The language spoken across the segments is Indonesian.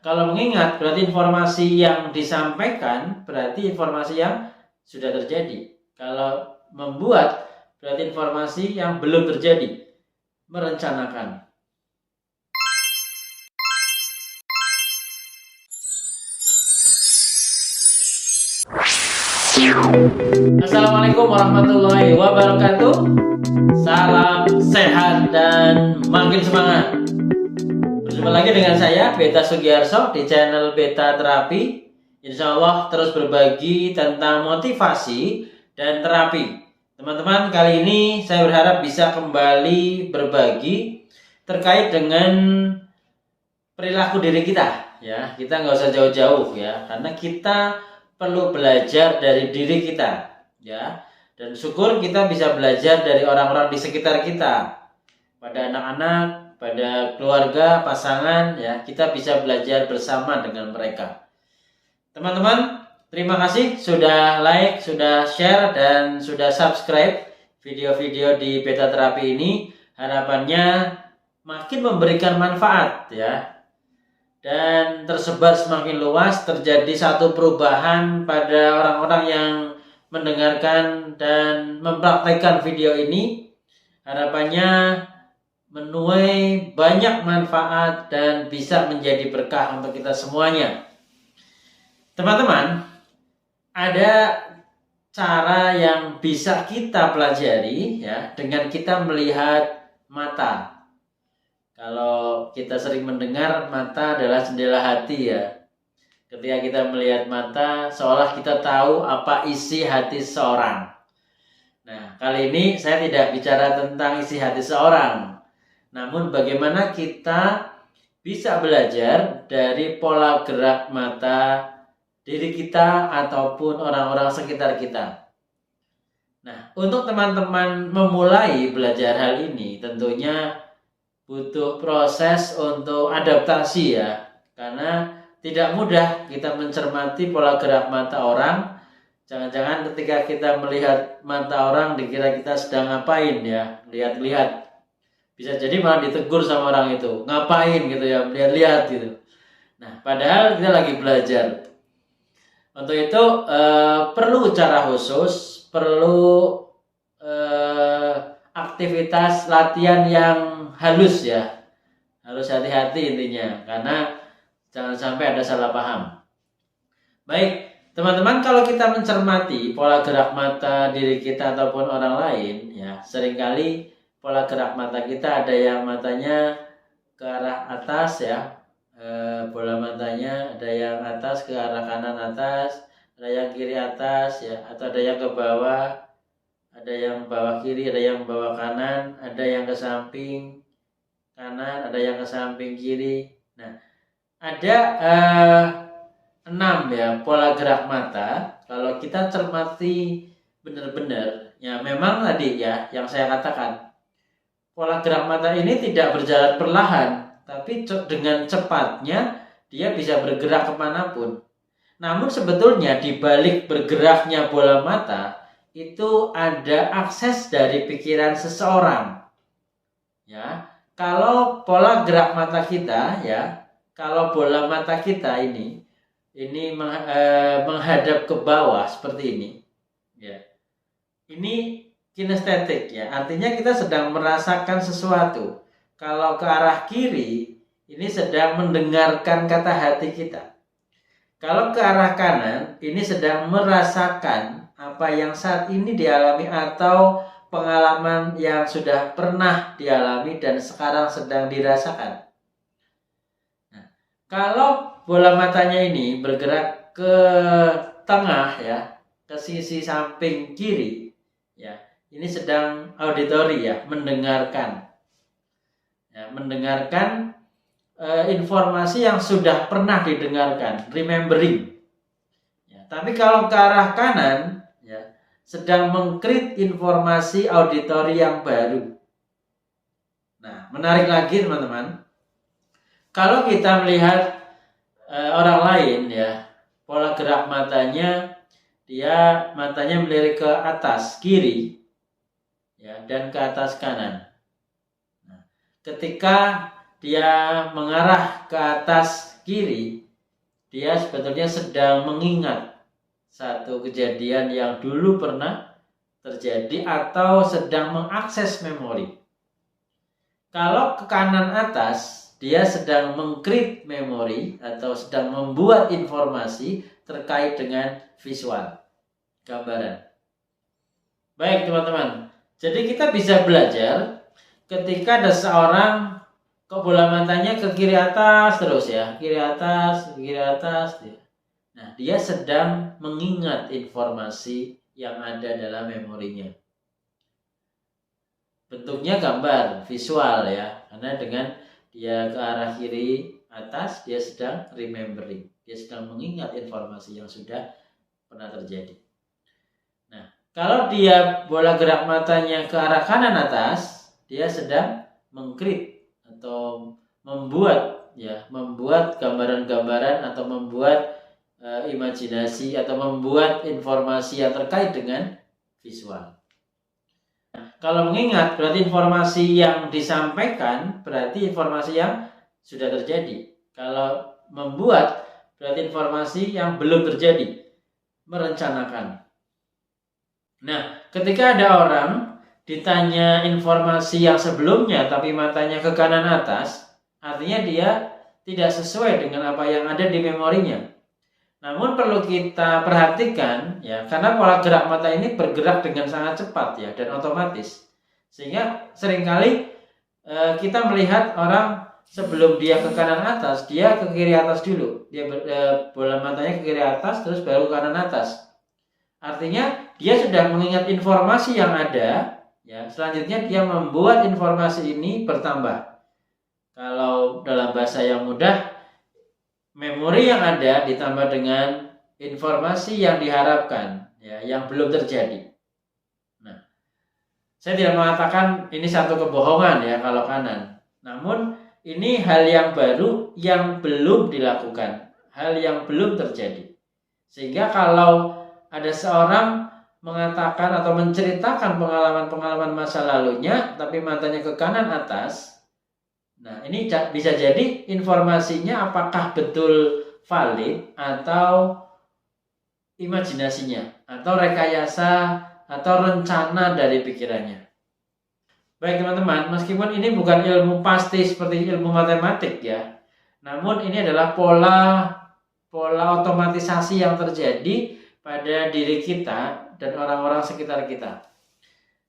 Kalau mengingat berarti informasi yang disampaikan berarti informasi yang sudah terjadi. Kalau membuat berarti informasi yang belum terjadi. Merencanakan. Assalamualaikum warahmatullahi wabarakatuh. Salam sehat dan makin semangat. Berjumpa lagi dengan saya Beta Sugiarso di channel Beta Terapi. Insya Allah terus berbagi tentang motivasi dan terapi. Teman-teman, kali ini saya berharap bisa kembali berbagi terkait dengan perilaku diri kita. Ya, kita nggak usah jauh-jauh ya, karena kita perlu belajar dari diri kita, ya. Dan syukur kita bisa belajar dari orang-orang di sekitar kita, pada anak-anak, pada keluarga, pasangan, ya. Kita bisa belajar bersama dengan mereka. Teman-teman, terima kasih sudah like, sudah share, dan sudah subscribe video-video di Beta Terapi ini. Harapannya makin memberikan manfaat, ya, dan tersebar semakin luas, terjadi satu perubahan pada orang-orang yang mendengarkan dan mempraktekkan video ini. Harapannya menuai banyak manfaat dan bisa menjadi berkah untuk kita semuanya. Teman-teman, ada cara yang bisa kita pelajari, ya, dengan kita melihat mata. Kalau kita sering mendengar, mata adalah jendela hati, ya. Ketika kita melihat mata, seolah kita tahu apa isi hati seorang. Nah, kali ini saya tidak bicara tentang isi hati seorang, namun bagaimana kita bisa belajar dari pola gerak mata diri kita ataupun orang-orang sekitar kita. Nah, untuk teman-teman memulai belajar hal ini, tentunya butuh proses untuk adaptasi, ya, karena tidak mudah kita mencermati pola gerak mata orang. Jangan-jangan ketika kita melihat mata orang dikira kita sedang ngapain, ya, lihat-lihat. Bisa jadi malah ditegur sama orang itu, ngapain gitu, ya, lihat-lihat gitu. Nah, padahal kita lagi belajar. Untuk itu perlu cara khusus, perlu aktivitas latihan yang halus, ya, harus hati-hati intinya, karena jangan sampai ada salah paham. Baik, teman-teman, kalau kita mencermati pola gerak mata diri kita ataupun orang lain, ya, seringkali pola gerak mata kita ada yang matanya ke arah atas, ya, bola matanya ada yang atas ke arah kanan atas, ada yang kiri atas, ya, atau ada yang ke bawah, ada yang bawah kiri, ada yang bawah kanan, ada yang ke samping kanan, ada yang ke samping kiri. Nah, ada 6, ya, pola gerak mata. Kalau kita cermati benar-benar, ya, memang tadi, ya, yang saya katakan, pola gerak mata ini tidak berjalan perlahan, tapi dengan cepatnya dia bisa bergerak kemanapun. Namun sebetulnya di balik bergeraknya bola mata itu ada akses dari pikiran seseorang, ya. Kalau pola gerak mata kita, ya, kalau bola mata kita ini menghadap ke bawah seperti ini, ya, ini kinestetik, ya, artinya kita sedang merasakan sesuatu. Kalau ke arah kiri, ini sedang mendengarkan kata hati kita. Kalau ke arah kanan, ini sedang merasakan apa yang saat ini dialami atau pengalaman yang sudah pernah dialami dan sekarang sedang dirasakan. Nah, kalau bola matanya ini bergerak ke tengah, ya, ke sisi samping kiri, ya, ini sedang auditori, ya, mendengarkan, ya, mendengarkan informasi yang sudah pernah didengarkan, remembering, ya. Tapi kalau ke arah kanan, ya, sedang mengcreate informasi auditori yang baru. Nah, menarik lagi teman-teman, kalau kita melihat orang lain, ya, pola gerak matanya, dia matanya melirik ke atas kiri, ya, dan ke atas kanan. Nah, ketika dia mengarah ke atas kiri, dia sebetulnya sedang mengingat satu kejadian yang dulu pernah terjadi atau sedang mengakses memori. Kalau ke kanan atas, dia sedang meng-create memori atau sedang membuat informasi terkait dengan visual, gambaran. Baik teman-teman, jadi kita bisa belajar ketika ada seorang kok bola matanya ke kiri atas terus ya, kiri atas, kiri atas. Nah, dia sedang mengingat informasi yang ada dalam memorinya. Bentuknya gambar, visual ya, karena dengan dia ke arah kiri atas, dia sedang remembering, dia sedang mengingat informasi yang sudah pernah terjadi. Nah, kalau dia bola gerak matanya ke arah kanan atas, dia sedang meng-create atau membuat gambaran-gambaran atau membuat imajinasi atau membuat informasi yang terkait dengan visual. Nah, kalau mengingat berarti informasi yang disampaikan berarti informasi yang sudah terjadi. Kalau membuat berarti informasi yang belum terjadi, merencanakan. Nah, ketika ada orang ditanya informasi yang sebelumnya tapi matanya ke kanan atas, artinya dia tidak sesuai dengan apa yang ada di memorinya. Namun perlu kita perhatikan ya, karena pola gerak mata ini bergerak dengan sangat cepat ya dan otomatis. Sehingga seringkali kita melihat orang sebelum dia ke kanan atas, dia ke kiri atas dulu. Dia bola matanya ke kiri atas terus baru ke kanan atas. Artinya dia sudah mengingat informasi yang ada. Ya, selanjutnya dia membuat informasi ini bertambah. Kalau dalam bahasa yang mudah, memori yang ada ditambah dengan informasi yang diharapkan, ya, yang belum terjadi. Nah, saya tidak mengatakan ini satu kebohongan ya kalau kanan. Namun ini hal yang baru yang belum dilakukan, hal yang belum terjadi. Sehingga kalau ada seorang mengatakan atau menceritakan pengalaman-pengalaman masa lalunya tapi matanya ke kanan atas, nah ini bisa jadi informasinya apakah betul valid atau imajinasinya atau rekayasa atau rencana dari pikirannya. Baik teman-teman, meskipun ini bukan ilmu pasti seperti ilmu matematik ya, namun ini adalah pola otomatisasi yang terjadi pada diri kita dan orang-orang sekitar kita.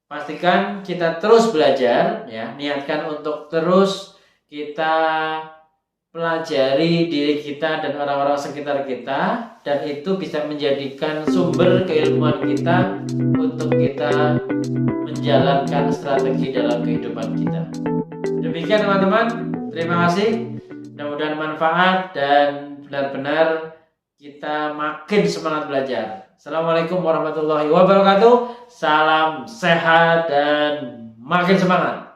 Pastikan kita terus belajar ya, niatkan untuk terus kita pelajari diri kita dan orang-orang sekitar kita, dan itu bisa menjadikan sumber keilmuan kita untuk kita menjalankan strategi dalam kehidupan kita. Demikian teman-teman, terima kasih, mudah-mudahan manfaat dan benar-benar kita makin semangat belajar. Assalamualaikum warahmatullahi wabarakatuh. Salam sehat dan makin semangat.